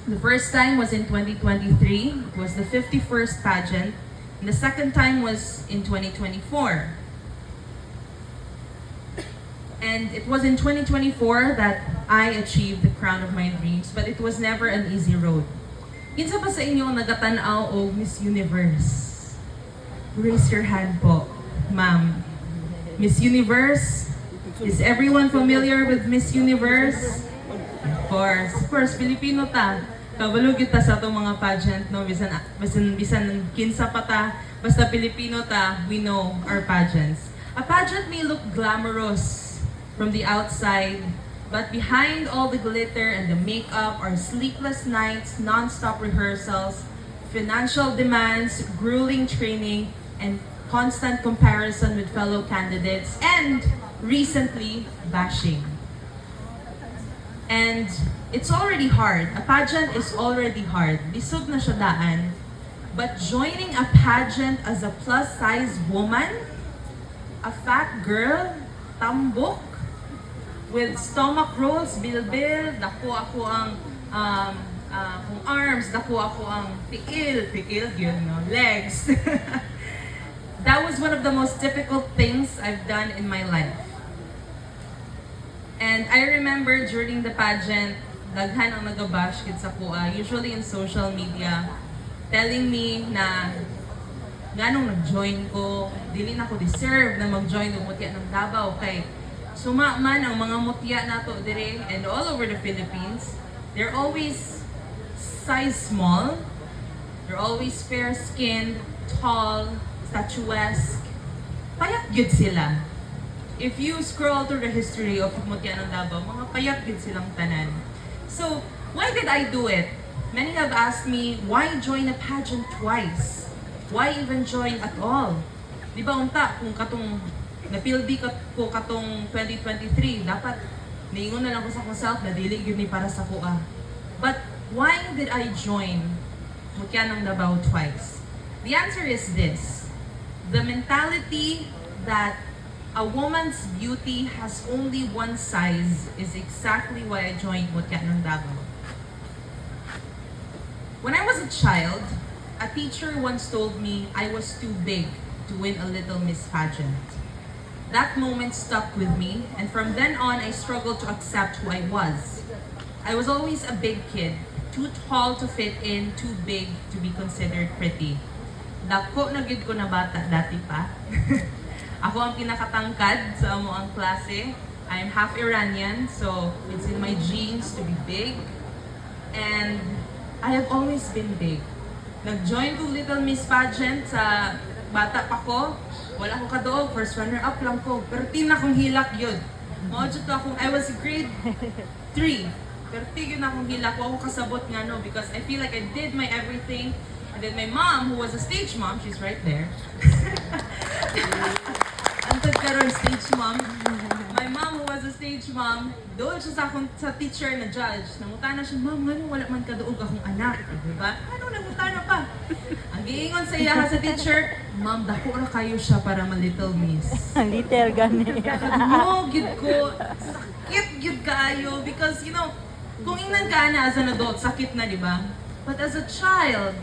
The first time was in 2023. It was the 51st pageant. And the second time was in 2024. And it was in 2024 that I achieved the crown of my dreams, but it was never an easy road. Kinsa ba sa inyo ang nagatanaw o Miss Universe? Raise your hand po, ma'am. Miss Universe? Is everyone familiar with Miss Universe? Of course, Filipino ta. Kabalo kita sa itong mga pageant, no? Bisan kinsa pa ta, basta Filipino ta, we know our pageants. A pageant may look glamorous from the outside, but behind all the glitter and the makeup are sleepless nights, non-stop rehearsals, financial demands, grueling training, and constant comparison with fellow candidates, and recently, bashing. And it's already hard. A pageant is already hard. Lisod na siya daan. But joining a pageant as a plus-size woman, a fat girl, tambok, with stomach rolls, bilbil, dako ako ang kung arms, dako ako ang pikil, yun, no? Legs. That was one of the most difficult things I've done in my life. And I remember during the pageant, daghan ang nagabash kid sa kuha, usually in social media, telling me na ganong nag-join ko, dili na ko deserve na mag-join ng mutya ng Davao kay suma man ang mga mutya nato dire and all over the Philippines. They're always size small, they're always fair-skinned, tall, statuesque. Payat gyud sila. If you scroll through the history of mutya ng Davao, mga payat gyud silang tanan. So, why did I do it? Many have asked me, why join a pageant twice? Why even join at all? Di ba unta, kung katong napildi ko katong 2023, dapat niingon na lang ko sa akong self na dili yun ni para sa kuha. But why did I join Mutya ng Davao twice? The answer is this. The mentality that a woman's beauty has only one size is exactly why I joined Mutya ng Davao. When I was a child, a teacher once told me I was too big to win a Little Miss pageant. That moment stuck with me, and from then on, I struggled to accept who I was. I was always a big kid, too tall to fit in, too big to be considered pretty. Dako na gid ko na bata dati pa. Ako ang kinakatangkad sa amo ang klase. I'm half Iranian, so it's in my genes to be big. And I have always been big. Nag-join ko Little Miss pageant sa bata pa ko. Wala ko kadoog, first runner-up lang ko. Pero team na akong hilak yun. Mojo to akong, I was grade 3. Pero tigil na akong hilak ko. Ako kasabot nga no, because I feel like I did my everything. And then my mom, who was a stage mom, she's right there. Antod karon stage mom. My mom, who was a stage mom, doon siya sa akong sa teacher na judge. Nangutana siya, ma'am, ngano wala man kadoog akong anak. Diba? Ano, nangutana pa. Ang giingon sa iya sa teacher, ma'am, dako na kayo siya para ma-Little Miss. Little gani. No, gid ko. Sakit gid kaayo. Because, you know, kung ingnan ka na as an adult, sakit na, di ba? But as a child,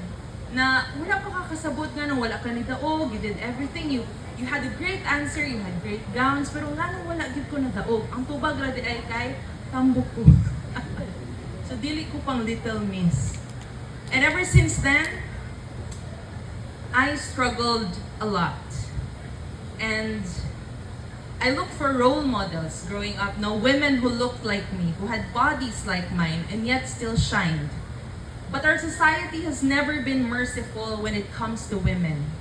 na wala pa kakasabot nga nung wala ka ni daog, you did everything, you had a great answer, you had great gowns, pero nga nung wala gid ko na daog. Ang tubag ra di ay kay tambok ko. So dili ko pang Little Miss. And ever since then, I struggled a lot. And I looked for role models growing up, no, women who looked like me, who had bodies like mine, and yet still shined. But our society has never been merciful when it comes to women.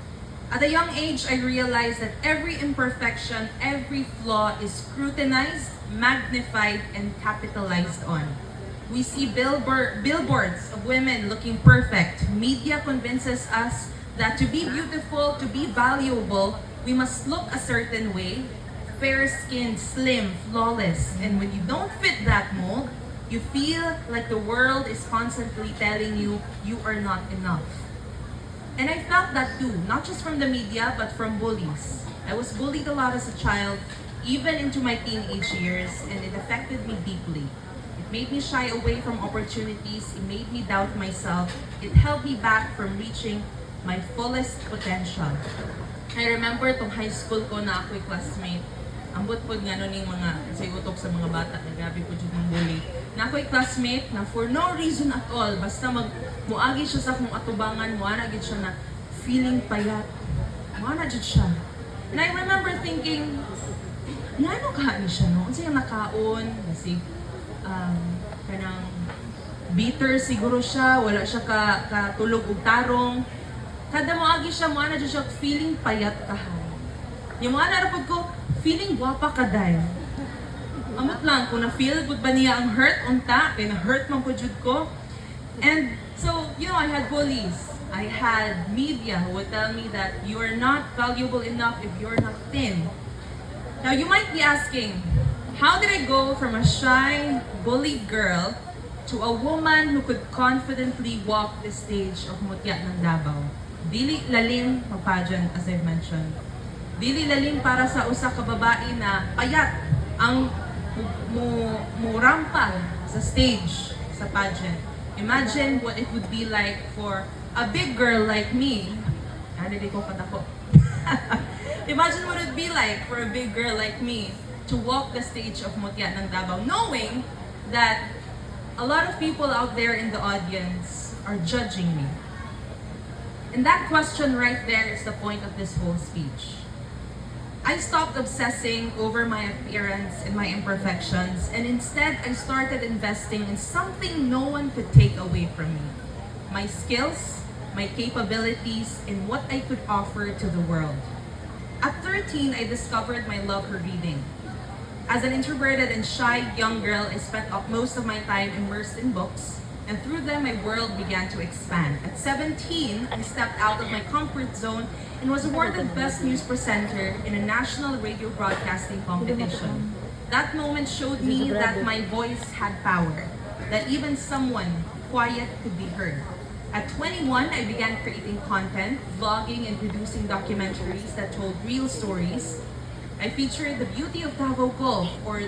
At a young age, I realized that every imperfection, every flaw is scrutinized, magnified, and capitalized on. We see billboards of women looking perfect. Media convinces us that to be beautiful, to be valuable, we must look a certain way, fair-skinned, slim, flawless. And when you don't fit that mold, you feel like the world is constantly telling you, you are not enough. And I felt that too, not just from the media, but from bullies. I was bullied a lot as a child, even into my teenage years, and it affected me deeply. It made me shy away from opportunities, it made me doubt myself, it held me back from reaching my fullest potential. I remember tong high school ko na ako'y classmate. Ambot po nga nun yung mga, kasi utok sa mga bata, na grabe po dyan ng bully. Na ako'y classmate na for no reason at all, basta muagi siya sa akong atubangan, muana gid siya na feeling payat. Muana gid siya. And I remember thinking, ano ka siya no? Kasi yung nakaon, kasi kanang bitter siguro siya, wala siya katulog og tarong. Kada moagi siya, muana dyan siya feeling payat kahay. Yung mga narapod ko, feeling guwapa ka dahil. Amot lang, kung na-feel good ba niya ang hurt unta, kaya na-hurt man po jud ko. And so, you know, I had bullies. I had media who would tell me that you are not valuable enough if you're not thin. Now, you might be asking, how did I go from a shy, bullied girl to a woman who could confidently walk the stage of Mutya ng Davao? Dili lalim mag-pageant, as I've mentioned. Dili lalim para sa usa ka babae na payat ang rampa sa stage sa pageant. Imagine what it would be like for a big girl like me. Di ko katako. Imagine what it would be like for a big girl like me to walk the stage of Mutya ng Davao, knowing that a lot of people out there in the audience are judging me. And that question right there is the point of this whole speech. I stopped obsessing over my appearance and my imperfections, and instead I started investing in something no one could take away from me. My skills, my capabilities, and what I could offer to the world. At 13, I discovered my love for reading. As an introverted and shy young girl, I spent most of my time immersed in books, and through them my world began to expand. At 17, I stepped out of my comfort zone and was awarded Best News Presenter in a national radio broadcasting competition. That moment showed me that my voice had power, that even someone quiet could be heard. At 21, I began creating content, vlogging, and producing documentaries that told real stories. I featured the beauty of Davao Gulf or the